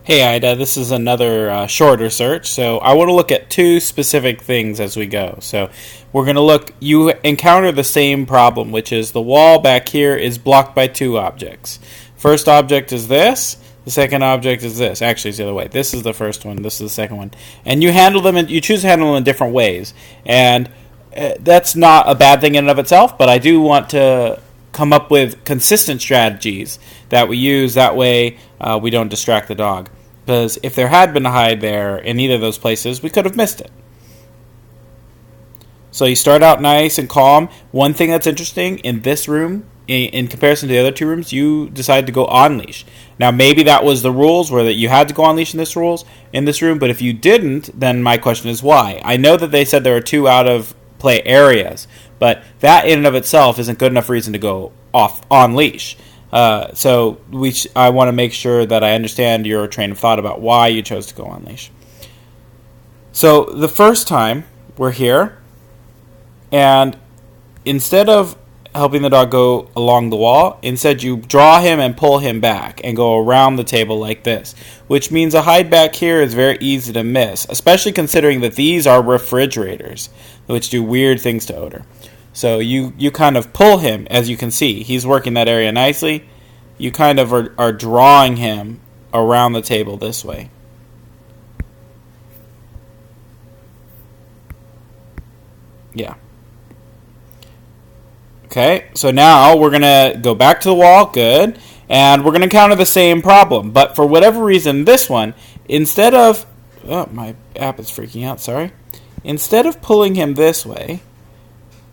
Hey Ida, this is another shorter search. So I want to look at two specific things as we go. So we're going to look, you encounter the same problem, which is the wall back here is blocked by two objects. First object is this, the second object is this. Actually, it's the other way. This is the first one, this is the second one. And you handle them, you choose to handle them in different ways. And that's not a bad thing in and of itself, but I do want to come up with consistent strategies that we use. That way we don't distract the dog. Because if there had been a hide there in either of those places, we could have missed it. So you start out nice and calm. One thing that's interesting, in this room, in comparison to the other two rooms, you decided to go on leash. Now maybe that was the rules, where that you had to go on leash in this room, but if you didn't, then my question is why? I know that they said there are two out of play areas, but that in and of itself isn't good enough reason to go off on leash. So I want to make sure that I understand your train of thought about why you chose to go on leash. So the first time we're here, and instead of helping the dog go along the wall, instead you draw him and pull him back and go around the table like this, which means a hide back here is very easy to miss, especially considering that these are refrigerators, which do weird things to odor. So you kind of pull him, as you can see. He's working that area nicely. You kind of are drawing him around the table this way. Yeah. Okay, so now we're going to go back to the wall. Good. And we're going to encounter the same problem. But for whatever reason, this one, instead of... Oh, my app is freaking out, sorry. Instead of pulling him this way,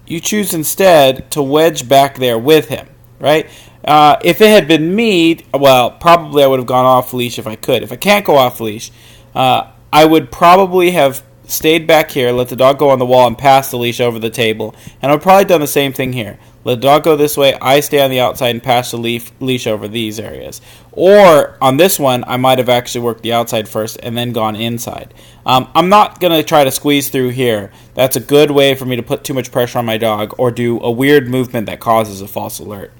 you choose instead to wedge back there with him, right? If it had been me, well, probably I would have gone off leash if I could. If I can't go off leash, I would probably have stayed back here, let the dog go on the wall and pass the leash over the table, and I would probably done the same thing here. Let the dog go this way, I stay on the outside and pass the leash over these areas. Or on this one, I might have actually worked the outside first and then gone inside. I'm not going to try to squeeze through here. That's a good way for me to put too much pressure on my dog or do a weird movement that causes a false alert.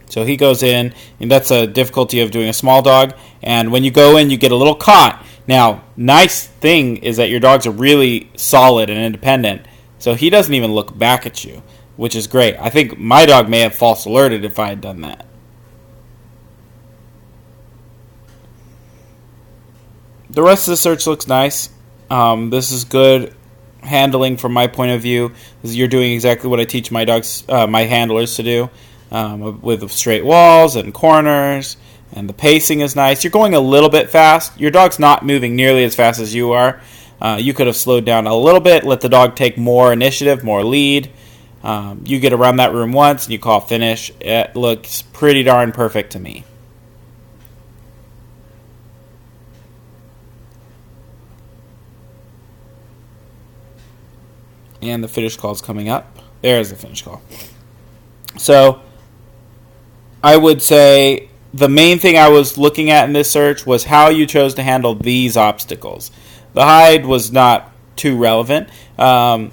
So he goes in, and that's a difficulty of doing a small dog. And when you go in, you get a little caught. Now, nice thing is that your dogs are really solid and independent, so he doesn't even look back at you, which is great. I think my dog may have false alerted if I had done that. The rest of the search looks nice. This is good handling from my point of view. You're doing exactly what I teach my dogs, my handlers to do, with straight walls and corners, and the pacing is nice. You're going a little bit fast. Your dog's not moving nearly as fast as you are. You could have slowed down a little bit, let the dog take more initiative, more lead. You get around that room once and you call finish. It looks pretty darn perfect to me. And the finish call is coming up. There's the finish call. So I would say the main thing I was looking at in this search was how you chose to handle these obstacles. The hide was not too relevant. And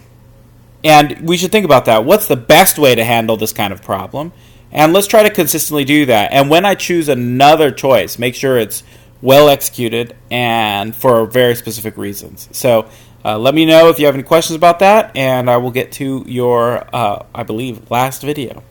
we should think about that. What's the best way to handle this kind of problem? And let's try to consistently do that. And when I choose another choice, make sure it's well executed and for very specific reasons. So let me know if you have any questions about that, and I will get to your, I believe, last video.